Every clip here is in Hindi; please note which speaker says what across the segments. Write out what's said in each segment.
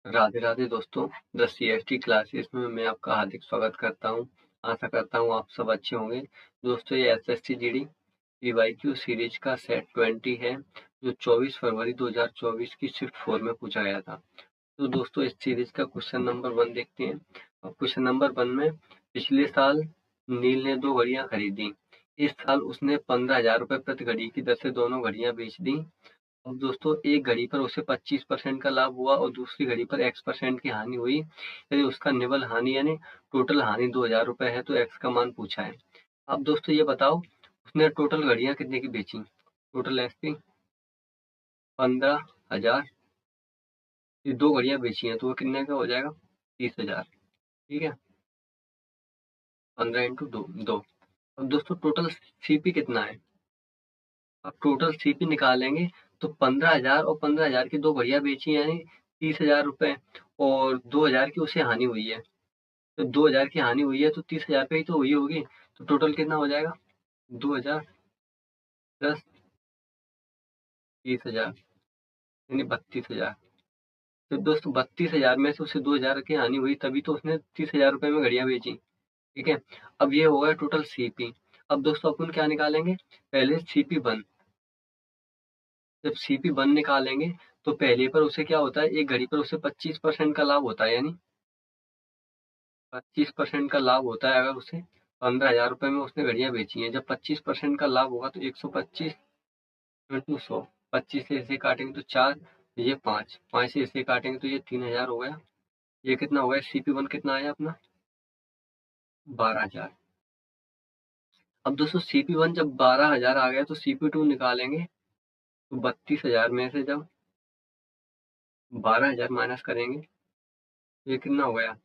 Speaker 1: राधे राधे दोस्तों। द सीएसटी क्लासेस में मैं आपका हार्दिक स्वागत करता हूं। आशा करता हूं आप सब अच्छे होंगे। दोस्तों ये एसएससी जीडी पीवाईक्यू सीरीज का सेट 20 है जो 24 फरवरी 2024 की शिफ्ट 4 में पूछा गया था। तो दोस्तों इस सीरीज का क्वेश्चन नंबर 1 देखते हैं। और क्वेश्चन नंबर 1 में पिछले साल नील ने 2 घड़ियां खरीदी। इस साल उसने 15,000 रुपए प्रति घड़ी की दर से दोनों घड़ियां बेच दी। अब दोस्तों एक घड़ी पर उसे 25% का लाभ हुआ और दूसरी घड़ी पर x% की हानि हुई। यदि उसका निवल हानि यानी टोटल हानि 2,000 रुपए है तो x का मान पूछा है। अब दोस्तों ये बताओ उसने टोटल घड़ियां कितने की बेची। टोटल x की 15,000। ये 2 घड़ियां बेची हैं तो वो कितने का हो जाएगा 30,000। ठीक है, 15 इंटू 2। अब दोस्तों टोटल सीपी कितना है। अब टोटल सीपी निकालेंगे तो 15,000 और 15,000 की 2 घड़ियां बेची यानी 30,000 रुपए और 2,000 की उसे हानि हुई है। तो 2,000 की हानि हुई है तो 30,000 पे ही तो हुई होगी। तो टोटल कितना हो जाएगा 2,000 प्लस 30,000 यानी 32,000। तो दोस्तों 32,000 में से उसे 2,000 की हानि हुई तभी तो उसने 30,000 रुपए में घड़ियां बेची। ठीक है, अब ये होगा टोटल सीपी। अब दोस्तों अपन क्या निकालेंगे, पहले सीपी वन। जब सीपी वन निकालेंगे तो पहले पर उसे क्या होता है, एक घड़ी पर उसे 25% का लाभ होता है यानी 25% का लाभ होता है। अगर उसे 15,000 रुपए में उसने घड़ियां बेची हैं, जब 25% का लाभ होगा तो 125 इंटू 100। 25 से इसे काटेंगे तो 4, ये 5 से इसे काटेंगे तो ये 3,000 हो गया। ये कितना हो गया, सीपी वन कितना आया अपना 12,000। अब दोस्तों सीपी वन जब 12,000 आ गया तो सीपी टू निकालेंगे तो 32,000 में से जब 12,000 माइनस करेंगे तो ये कितना हो गया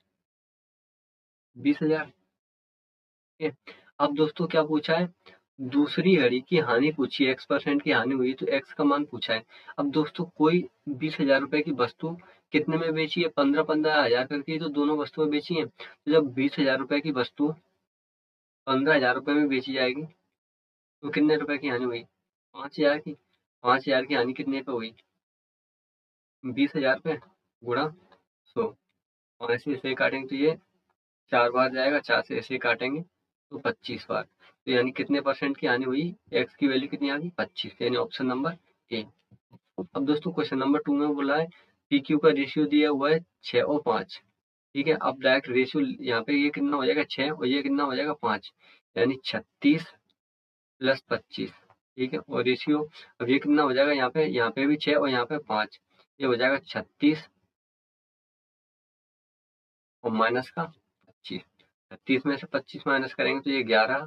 Speaker 1: 20,000। ठीक है, अब दोस्तों क्या पूछा है, दूसरी घड़ी की हानि पूछी है, x% की हानि हुई तो x का मान पूछा है। अब दोस्तों कोई 20,000 रुपए की वस्तु कितने में बेची है, 15,000 करके तो दोनों वस्तुएं बेची हैं। तो जब 20,000 रुपए की वस्तु 15,000 रुपए में बेची जाएगी तो कितने रुपए की हानि हुई 5,000 की। 5,000 की हानि कितने पे हुई 20,000 पे गुणा 100। 5 से इसे काटेंगे तो ये 4 बार जाएगा, 4 से ऐसे काटेंगे तो 25 बार। तो यानी कितने परसेंट की हानि हुई, x की वैल्यू कितनी आ गई 25, यानी ऑप्शन नंबर ए। अब दोस्तों क्वेश्चन नंबर 2 में बोला है पी क्यू का रेशियो दिया हुआ है 6 और 5। ठीक है, अब डायरेक्ट रेशियो यहाँ पे ये कितना हो जाएगा 6 और ये कितना हो जाएगा 5, यानी 36 प्लस 25। ठीक है, और रेशियो अब ये कितना हो जाएगा, यहाँ पे भी 6 और यहाँ पे 5, ये हो जाएगा 36 और माइनस का 25। 36 में से 25 माइनस करेंगे तो ये 11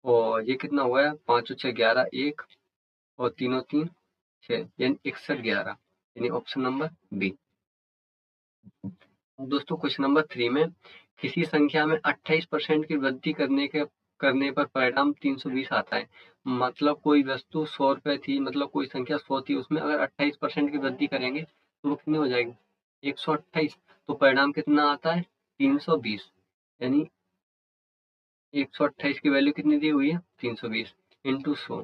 Speaker 1: और ये कितना हुआ है 5 और 6 11, 1 और 3 और 3 6, यानी 61 11, यानी ऑप्शन नंबर बी। दोस्तों क्वेश्चन नंबर 3 में किसी संख्या में 28% की वृद्धि करने पर परिणाम 320 आता है। मतलब कोई वस्तु 100 रुपए थी, मतलब कोई संख्या 100 थी, उसमें अगर 28% की वृद्धि करेंगे तो वो कितनी हो जाएगी 128। तो परिणाम कितना आता है 320, यानी 128 की वैल्यू कितनी दी हुई है 320 इंटू 100।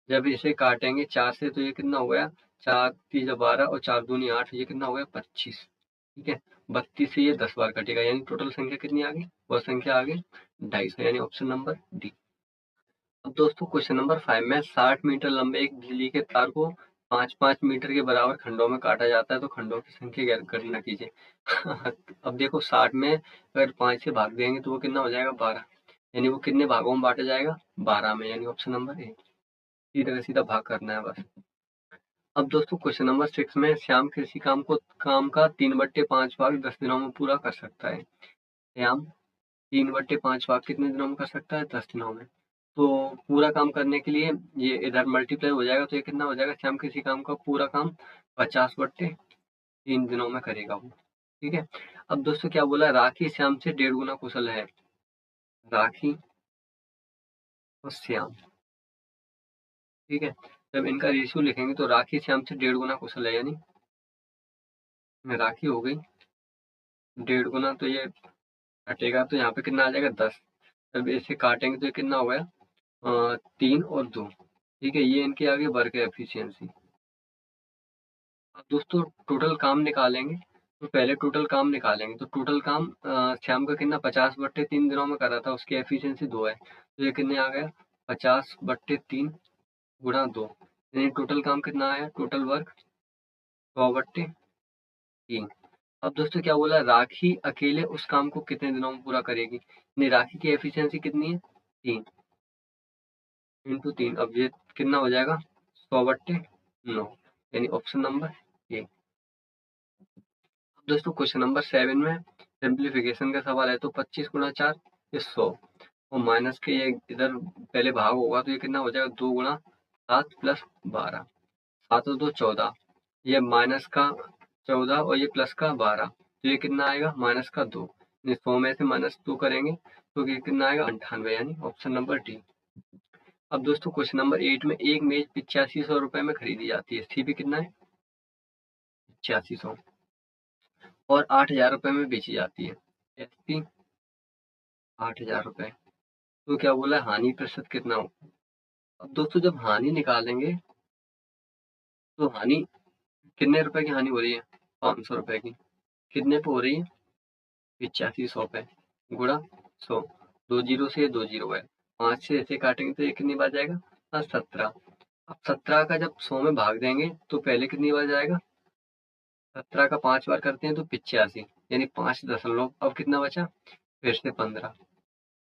Speaker 1: जब इसे काटेंगे 4 से तो ये कितना हो गया 4 3 12 और 4 दूनी 8, ये कितना हो गया 25। ठीक है, 32 से ये 10 बार कटेगा, यानी टोटल संख्या कितनी आ गई, वह संख्या आ गई 250, यानी ऑप्शन नंबर डी। अब दोस्तों क्वेश्चन नंबर 5 में 60 मीटर लंबे एक बिजली के तार को 5-5 मीटर के बराबर खंडों में काटा जाता है तो खंडों की संख्या गणना कीजिए। अब देखो 60 में अगर 5 से भाग देंगे तो वो कितना हो जाएगा 12, यानी वो कितने भागों में बांटा जाएगा 12 में, यानी ऑप्शन नंबर ए। सीधा का सीधा भाग करना है बस। अब दोस्तों क्वेश्चन नंबर 6 में श्याम किसी काम का 3/5 भाग 10 दिनों में पूरा कर सकता है। श्याम 3/5 भाग कितने दिनों में कर सकता है 10 दिनों में। तो पूरा काम करने के लिए ये इधर मल्टीप्लाई हो जाएगा तो ये कितना हो जाएगा, श्याम किसी काम का पूरा काम 50/3 दिनों में करेगा वो। ठीक है, अब दोस्तों क्या बोला, राखी श्याम से 1.5 गुना कुशल है। राखी और श्याम, ठीक है, जब इनका रेशियो लिखेंगे तो राखी श्याम से 1.5 गुना कुशल है, यानी राखी हो गई 1.5 गुना, तो ये कटेगा तो यहाँ पे कितना आ जाएगा 10। जब इसे काटेंगे तो ये कितना हो गया 3 और 2। ठीक है, ये इनके आगे वर्क है एफिशिएंसी। अब दोस्तों टोटल काम निकालेंगे तो पहले टोटल काम निकालेंगे, तो टोटल काम श्याम का कितना 50/3 दिनों में करा था, उसकी एफिशिएंसी 2 है, तो ये कितने आ गया 50/3 गुणा 2, यानी टोटल काम कितना आया, टोटल वर्क 100/3। अब दोस्तों क्या बोला, राखी अकेले उस काम को कितने दिनों में पूरा करेगी, यानी राखी की एफिशिएंसी कितनी है 3 इंटू 3, अब ये कितना हो जाएगा 100/9, यानी ऑप्शन नंबर ए। अब दोस्तों क्वेश्चन नंबर 7 में सिंप्लीफिकेशन का सवाल है, तो 25 गुणा 4 ये 100, और माइनस के ये इधर पहले भाग होगा, तो ये कितना हो जाएगा 2 गुणा 7 प्लस 12, 7 और 2 14, ये माइनस का 14 और ये प्लस का 12, तो ये कितना आएगा माइनस का 2, 100 में से -2 करेंगे तो ये कितना आएगा 98, यानी ऑप्शन नंबर डी। अब दोस्तों क्वेश्चन नंबर 8 में एक मेज 8500 रुपए में खरीदी जाती है, सीपी कितना है 8500, और 8000 रुपए में बेची जाती है, एसपी 8000 रुपए, तो क्या बोला है, हानि प्रतिशत कितना हो। अब दोस्तों जब हानि निकालेंगे तो हानि कितने रुपए की हानि हो रही है 500 रुपए की, कितने पे हो रही है 8500 पे, गुणा 100, 2 जीरो से 2 जीरो है, 5 से ऐसे काटेंगे तो ये कितनी बार जाएगा 17। अब 17 का जब 100 में भाग देंगे तो पहले कितनी बार जाएगा, 17 का 5 बार करते हैं तो 85, यानी 5 दशमलव, अब कितना बचा फिर से 15,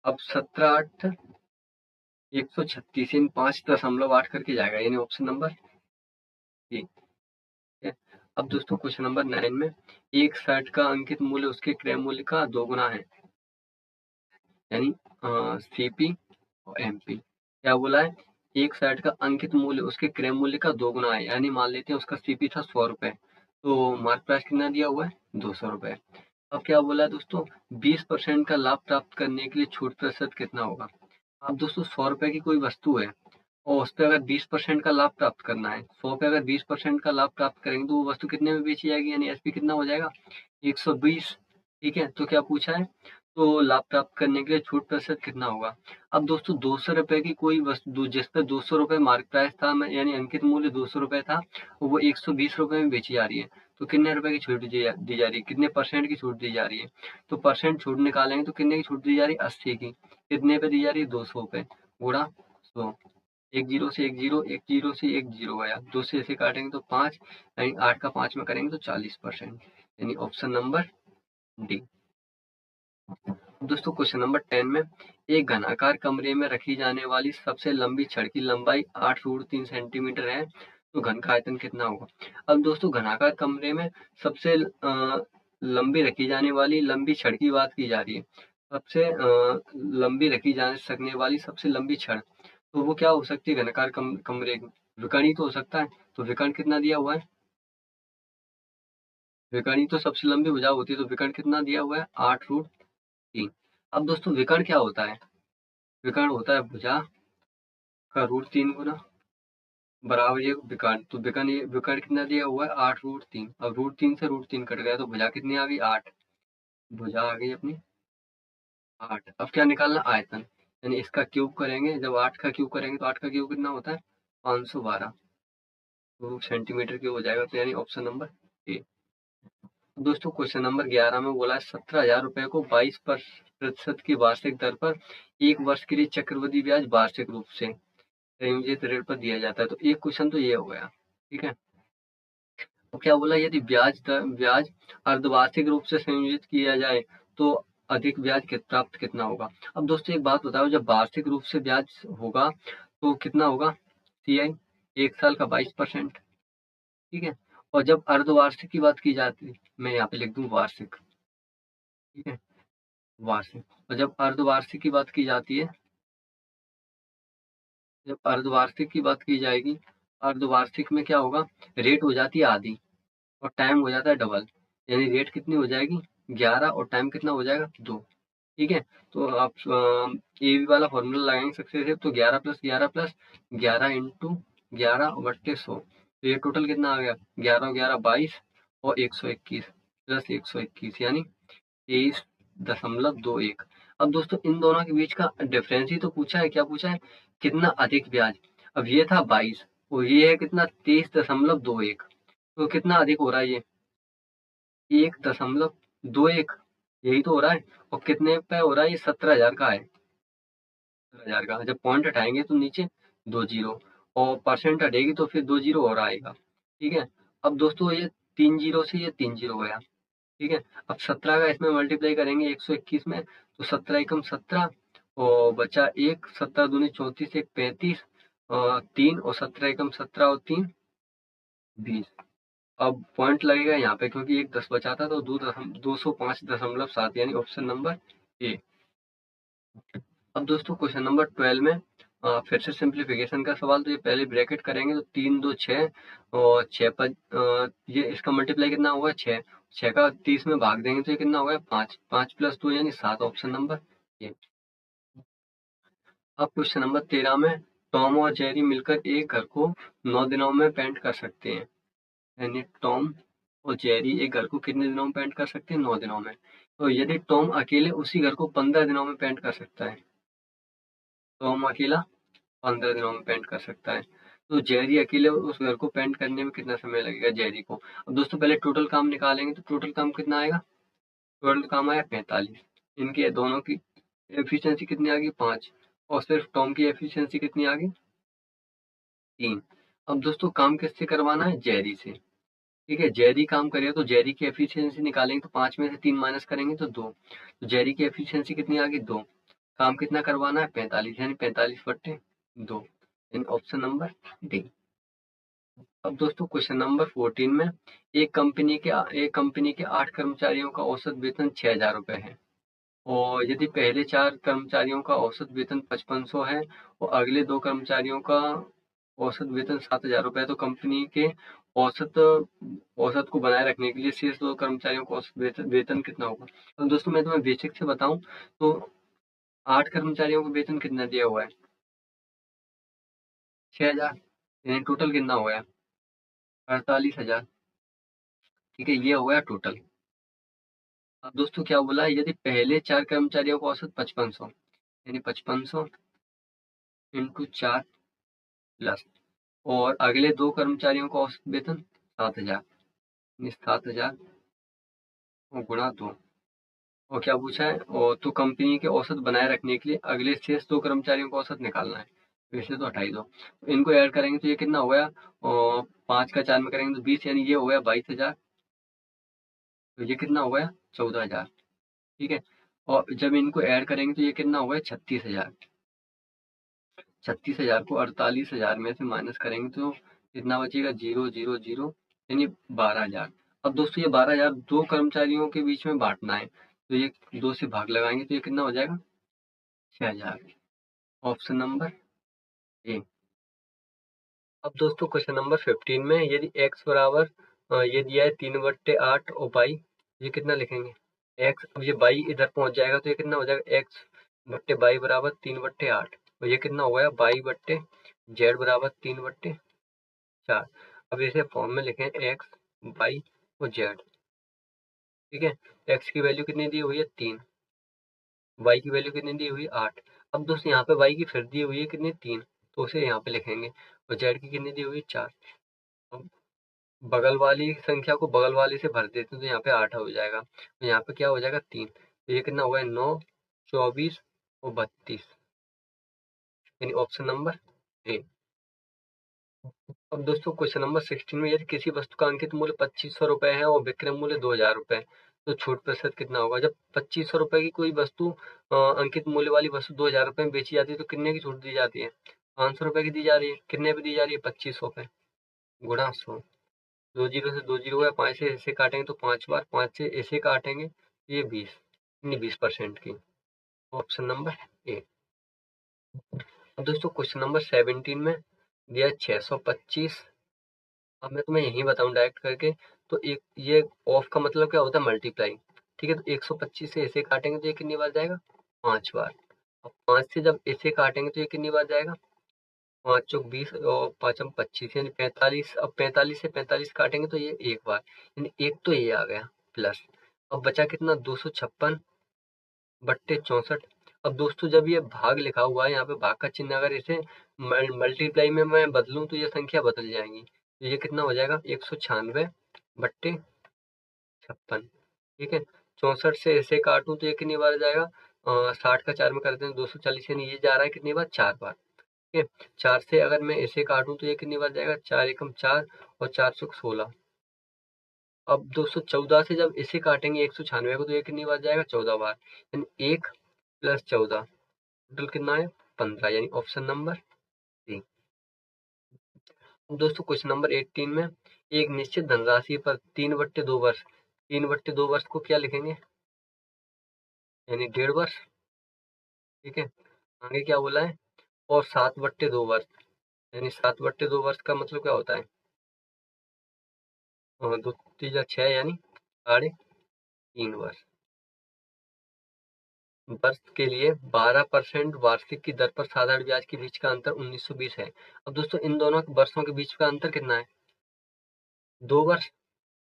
Speaker 1: अब 17 8 136, इन 5.8 करके जाएगा, यानी ऑप्शन नंबर डी है। अब दोस्तों क्वेश्चन नंबर 9 में एक शर्ट का अंकित मूल्य उसके क्रय मूल्य का 2 गुना है, यानी सीपी और एमपी, क्या बोला है, एक शर्ट का अंकित मूल्य उसके क्रय मूल्य का 2 गुना है, यानी मान लेते हैं उसका सीपी था 100 रुपए, तो मार्क प्राइस कितना दिया हुआ है 200 रुपए। अब क्या बोला है दोस्तों, 20% का लाभ प्राप्त करने के लिए छूट प्रतिशत कितना होगा। अब दोस्तों 100 रुपए की कोई वस्तु है और उस पे अगर 20% का लाभ प्राप्त करना है, 100 पे अगर 20% का लाभ प्राप्त करेंगे तो वो वस्तु कितने में बेची जाएगी, यानी एसपी कितना हो जाएगा 120। ठीक है, तो क्या पूछा है, तो लाभ प्राप्त करने के लिए छूट प्रतिशत कितना होगा। अब दोस्तों 200 रुपए की कोई वस्तु जिस पे 200 रुपए मार्क प्राइस था, यानी अंकित मूल्य 200 रुपए था, वो 120 रुपए में बेची जा रही है, तो कितने रुपए की छूट दी जा रही है, कितने परसेंट की छूट दी जा रही है, तो परसेंट छूट निकालेंगे तो कितने की छूट दी जा रही है 80 की, कितने पे दी जा रही है 200 पे, गुणा 100, एक जीरो से एक जीरो, एक जीरो से एक जीरो गया, 2 से ऐसे काटेंगे तो 5, यानी 8 का 5 में करेंगे तो 40%, यानी ऑप्शन नंबर डी। दोस्तों क्वेश्चन नंबर 10 में एक घनाकार कमरे में रखी जाने वाली सबसे लंबी छड़ की लंबाई 8√3 सेंटीमीटर है, तो घन का आयतन कितना होगा। अब दोस्तों घनाकार कमरे में सबसे लंबी रखी जाने वाली लंबी छड़ की बात की जा रही है, सबसे लंबी रखी जा सकने वाली सबसे लंबी छड़, तो वो क्या हो सकती है घनाकार कमरे की, विकर्ण तो हो सकता है, तो विकर्ण कितना दिया हुआ है, विकर्ण तो सबसे लंबी भुजा होती है, तो विकर्ण कितना दिया हुआ है 8√3। अब दोस्तों विकर्ण क्या होता है, विकर्ण होता है भुजा का √3 गुना बराबर ये विकर्ण, तो विकर्ण कितना दिया हुआ है 8√3, अब √3 से √3 कट गया तो भुजा कितनी आ गई 8, भुजा आ गई अपनी 8। अब क्या निकालना आयतन, यानी इसका क्यूब करेंगे, जब 8 का क्यूब करेंगे तो 8 का क्यूब कितना होता है 512, तो सेंटीमीटर क्यूब हो जाएगा, तो यानी ऑप्शन नंबर ए। दोस्तों क्वेश्चन नंबर 11 में बोला है 17,000 रुपए को 22% की वार्षिक दर पर एक वर्ष के लिए चक्रवृद्धि ब्याज वार्षिक रूप से संयोजित रेट पर दिया जाता है, तो एक क्वेश्चन तो ये हो गया। ठीक है, तो क्या बोला, यदि ब्याज अर्धवार्षिक रूप से संयोजित किया जाए तो अधिक ब्याज प्राप्त कितना होगा। अब दोस्तों एक बात बताओ, जब वार्षिक रूप से ब्याज होगा तो कितना होगा सीआई, एक साल का 22%। ठीक है, और जब अर्धवार्षिक की बात की जाती है, मैं यहाँ पे लिख दूं वार्षिक। ठीक है, वार्षिक, और जब अर्धवार्षिक की बात की जाती है, जब अर्धवार्षिक की बात की जाएगी, अर्धवार्षिक में क्या होगा, रेट हो जाती है आधी और टाइम हो जाता है डबल, यानी रेट कितनी हो जाएगी 11 और टाइम कितना हो जाएगा 2। ठीक है, तो आप ए बी वाला फॉर्मूला लगाएंगे सक्सेस है, तो 11 प्लस 11 प्लस 11 इंटू 11/100, तो ये टोटल कितना आ गया 11 और 11 22 और 121 प्लस 121, यानी 23.21। अब दोस्तों इन दोनों के बीच का डिफरेंस ही तो पूछा है, क्या पूछा है कितना अधिक ब्याज। अब ये था 22 और ये है कितना 23.21, तो कितना अधिक हो रहा है ये 1.21 यही तो हो रहा है। और कितने पे हो रहा है? ये 17,000 का है। 17,000 का जब पॉइंट हटाएंगे तो नीचे 2 जीरो, और परसेंट हटेगी तो फिर 2 जीरो और आएगा। ठीक है। अब दोस्तों ये 3 जीरो से ये 3 जीरो गया। ठीक है। अब 17 का इसमें मल्टीप्लाई करेंगे 121 में, तो 17 एकम 17 और बचा एक, 17 दूनी 34, एक 35 और 3, और 17 एकम 17 और 3 20। अब पॉइंट लगेगा यहाँ पे क्योंकि एक 10 बचा था, तो 205.7 यानी ऑप्शन नंबर ए। अब दोस्तों क्वेश्चन नंबर 12 में फिर से सिंप्लीफिकेशन का सवाल। तो ये पहले ब्रैकेट करेंगे तो 3 2 6 और 6 पर ये इसका मल्टीप्लाई कितना होगा? 6। 6 का 30 में भाग देंगे तो ये कितना होगा? 5। 5 प्लस 2 यानी 7, ऑप्शन नंबर ए। अब क्वेश्चन नंबर 13 में टॉम और जेरी मिलकर एक घर को 9 दिनों में पेंट कर सकते हैं। यानी टॉम और जेरी एक घर को कितने दिनों में पेंट कर सकते हैं? 9 दिनों में। तो यदि टॉम अकेले उसी घर को 15 दिनों में पेंट कर सकता है, टॉम अकेला 15 दिनों में पेंट कर सकता है, तो जेरी अकेले उस घर को पेंट करने में कितना समय लगेगा जेरी को? अब दोस्तों पहले टोटल काम निकालेंगे तो टोटल काम कितना आएगा? टोटल काम आया 45। इनके दोनों की एफिशिएंसी कितनी आ गई? 5। और सिर्फ टॉम की एफिशिएंसी कितनी आ गई? 3। अब दोस्तों काम किससे करवाना है? जेरी से। ठीक है। जेरी काम करेगा तो जेरी की एफिशिएंसी निकालेंगे तो 5 में से 3 माइनस करेंगे तो 2। तो जेरी की एफिशिएंसी कितनी आ गई? 2। काम कितना करवाना है? 45, यानी 45/2, इन ऑप्शन नंबर डी। अब दोस्तों क्वेश्चन नंबर 14 में एक कंपनी के 8 कर्मचारियों का औसत वेतन 6,000 रुपए है, और यदि पहले 4 कर्मचारियों का औसत वेतन 5500 है और अगले 2 कर्मचारियों का औसत वेतन 7,000 रुपए है, तो कंपनी के औसत औसत को बनाए रखने के लिए शेष 2 कर्मचारियों का औसत वेतन कितना होगा? तो दोस्तों मैं तुम्हें बेसिक से बताऊं तो 8 कर्मचारियों का वेतन कितना दिया हुआ है? 6,000। यानी टोटल कितना हो गया? 48,000। ठीक है, ये हो गया टोटल। अब दोस्तों क्या बोला है? यदि पहले 4 कर्मचारियों का औसत 5500, यानी 5500 इंटू 4 प्लस, और अगले 2 कर्मचारियों का औसत वेतन 7,000, यानी 7,000 और गुणा 2। और क्या पूछा है? और तो कंपनी के औसत बनाए रखने के लिए अगले शेष 2 कर्मचारियों का औसत निकालना है। तो इसे तो हटा ही दो। तो इनको ऐड करेंगे तो ये कितना हो गया? और 5 का 4 में करेंगे तो 20, यानी ये हो गया 22,000। तो ये कितना हो गया? 14,000। ठीक है। और जब इनको ऐड करेंगे तो ये कितना हो गया? 36,000। 36,000 को 48,000 में से माइनस करेंगे तो कितना बचेगा? 0 0 0, यानी 12,000। अब दोस्तों ये 12,000 2 कर्मचारियों के बीच में बांटना है, तो ये 2 से भाग लगाएंगे तो ये कितना हो जाएगा? 6,000, ऑप्शन नंबर ए। अब दोस्तों क्वेश्चन नंबर 15 में यदि x बराबर ये दिया है 3/8 और y, ये कितना लिखेंगे? x, अब ये y इधर पहुंच जाएगा तो ये कितना हो जाएगा? x/y बराबर 3/8, और ये कितना हो गया? y/z बराबर 3/4। अब इसे फॉर्म में लिखें x, y और z। ठीक है। x की वैल्यू कितनी दी हुई है? 3। y की वैल्यू कितनी दी हुई है? 8। अब दोस्तों यहाँ पे y की फिर दी हुई है कितनी? 3, तो उसे यहाँ पे लिखेंगे। और z की कितनी दी हुई है? 4। अब बगल वाली संख्या को बगल वाली से भर देते हैं तो यहाँ पे 8 हो जाएगा, तो यहाँ पे क्या हो जाएगा? 3। तो ये कितना हुआ है? 9, 24 और 32, यानी ऑप्शन नंबर ए। अब दोस्तों क्वेश्चन नंबर 16 में यदि किसी वस्तु का अंकित मूल्य 2500 रुपए है और विक्रय मूल्य 2,000 रुपए, तो छूट प्रतिशत कितना होगा? जब 2500 रुपए की कोई वस्तु अंकित मूल्य वाली वस्तु 2,000 रुपए में बेची जाती है तो कितने की छूट दी जाती है? 500 रुपए की दी जा रही है। कितने पे दी जा रही है? 2500 पे, गुणा 100। 2 जीरो से 2 जीरो हुआ, 5 से ऐसे काटेंगे तो 5 बार, 5 से ऐसे काटेंगे तो ये 20, यानी 20% की, ऑप्शन नंबर ए। अब दोस्तों क्वेश्चन नंबर 17 में दिया 625। अब मैं तुम्हें यही बताऊं डायरेक्ट करके, तो एक ये ऑफ का मतलब क्या होता है? मल्टीप्लाई। ठीक है। तो 125 से ऐसे काटेंगे तो ये कितनी बार जाएगा? 5 बार। अब 5 से जब ऐसे काटेंगे तो ये कितनी बार जाएगा? 5 चौक 20 और 5 25, यानी 45। अब 45 से 45 काटेंगे तो ये एक बार, यानी एक तो ये आ गया प्लस। अब बचा कितना? 256/64। अब दोस्तों जब ये भाग लिखा हुआ है यहाँ पे, भाग का चिन्ह अगर इसे मल्टीप्लाई में मैं बदलूं तो ये संख्या बदल जाएंगी। तो ये कितना हो जाएगा? 196/66। 56। ठीक है, 64 से इसे काटूं तो ये कितनी बार जाएगा, 60 का 4 में करते हैं 240, यानी ये जा रहा है कितनी बार, 4 बार। ठीक है, 4 से अगर मैं इसे काटूं तो ये कितनी बार जाएगा, 4 एकम 4 और 4 चौक 16। अब 214 से जब इसे काटेंगे 196 को तो ये कितनी बार जाएगा, 14 बार, यानी 1 प्लस 14 टोटल कितना है, 15, यानी ऑप्शन नंबर सी। दोस्तों क्वेश्चन नंबर 18 में, एक निश्चित धनराशि पर 3/2 वर्ष, 3/2 वर्ष को क्या लिखेंगे, यानी 1.5 वर्ष। ठीक है, आगे क्या बोला है, और 7/2 वर्ष, यानी 7/2 वर्ष का मतलब क्या होता है, 2 3 6, यानी 3.5 वर्ष। वर्ष के लिए 12% वार्षिक की दर पर साधारण ब्याज के बीच का अंतर 1920 है। अब दोस्तों इन दोनों वर्षों के बीच का अंतर कितना है, 2 वर्ष।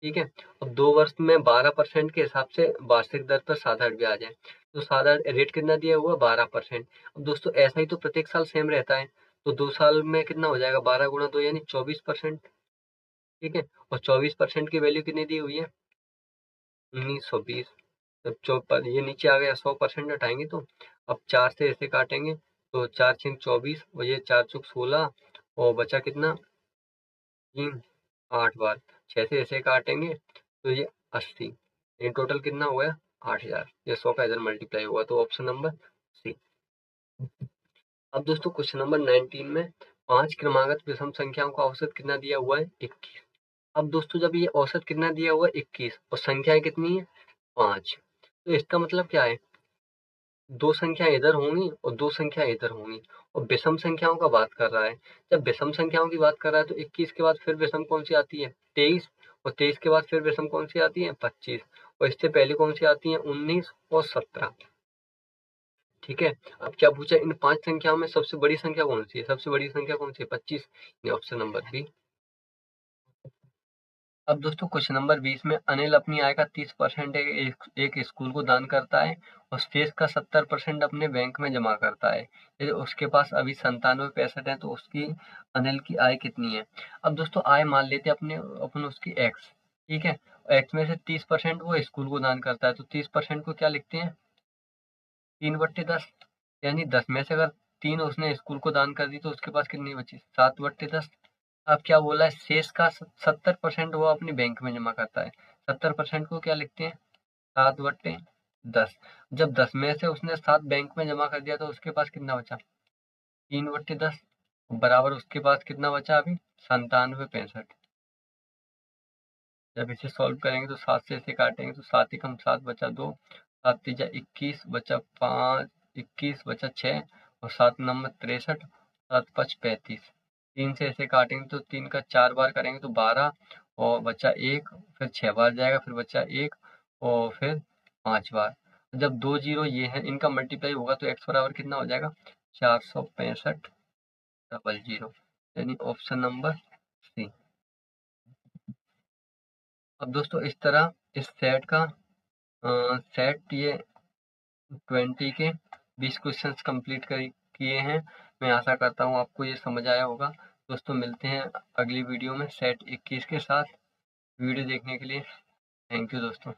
Speaker 1: ठीक है, अब 2 वर्ष में 12% के हिसाब से वार्षिक दर पर साधारण ब्याज है, तो साधारण रेट कितना दिया हुआ, 12%। अब दोस्तों ऐसा ही तो प्रत्येक साल सेम रहता है, तो 2 साल में कितना हो जाएगा, 12 गुणा 2 यानी 24%। ठीक है, और 24% की वैल्यू कितनी दी हुई है, 1920। जब चौपर ये नीचे आ गया, 100% हटाएंगे तो, अब 4 से ऐसे काटेंगे तो 4 छिंग 24 और ये 4 चौक 16 और बचा कितना, 3 8 बार। 6 से ऐसे काटेंगे तो ये 80, ये टोटल कितना हुआ, 8000। ये 100 का इधर मल्टीप्लाई हुआ, तो ऑप्शन नंबर सी। अब दोस्तों क्वेश्चन नंबर 19 में 5 क्रमागत विषम संख्याओं का औसत कितना दिया हुआ है, 21। अब दोस्तों जब ये औसत कितना दिया हुआ है, 21, और संख्याएं कितनी है, 5, तो इसका मतलब क्या है, 2 संख्या इधर होंगी और 2 संख्या इधर होंगी, और विषम संख्याओं का बात कर रहा है। जब विषम संख्याओं की बात कर रहा है तो 21 के बाद फिर विषम कौन सी आती है, 23, और 23 के बाद फिर विषम कौन सी आती है, 25, और इससे पहले कौन सी आती है, 19 और 17। ठीक है, अब क्या पूछा, इन 5 संख्याओं में सबसे बड़ी संख्या कौन सी है, सबसे बड़ी संख्या कौन सी है, 25, ऑप्शन नंबर बी। अब दोस्तों क्वेश्चन नंबर 20 में, अनिल अपनी आय का 30% एक स्कूल को दान करता है और शेष का 70% अपने बैंक में जमा करता है। यदि उसके पास अभी 97 पैसे है तो उसकी अनिल की आय कितनी है। अब दोस्तों आय मान लेते हैं अपन उसकी एक्स। ठीक है, एक्स में से 30% वो स्कूल को दान करता है, तो 30% को क्या लिखते हैं, 3/10, यानी 10 में से अगर 3 उसने स्कूल को दान कर दी तो उसके पास कितनी बची, 7/10। अब क्या बोला है, शेष का 70% वो अपनी बैंक में जमा करता है, 70% को क्या लिखते हैं, 7/10। जब 10 में से उसने 7 बैंक में जमा कर दिया तो उसके पास कितना बचा, 3/10, बराबर उसके पास कितना बचा अभी, 97 65। जब इसे सॉल्व करेंगे तो 7 से इसे काटेंगे तो 7 एकम 7 बचा 2, 7 तीजा 21 बचा 5, 21 बचा 6 और 7 नंबर 63, 7 5 35। 3 से इसे काटेंगे तो 3 का 4 बार करेंगे तो 12 और बचा 1, फिर 6 बार जाएगा, फिर बचा 1 और फिर 5 बार। जब 2 जीरो ये है इनका मल्टीप्लाई होगा तो x बराबर कितना हो जाएगा, 465 00, यानी ऑप्शन नंबर सी। अब दोस्तों इस तरह इस सेट का सेट ये 20 के 20 क्वेश्चंस कंप्लीट किए हैं। मैं आशा करता हूँ आपको ये समझ आया होगा। दोस्तों मिलते हैं अगली वीडियो में सेट 21 के साथ। वीडियो देखने के लिए थैंक यू दोस्तों।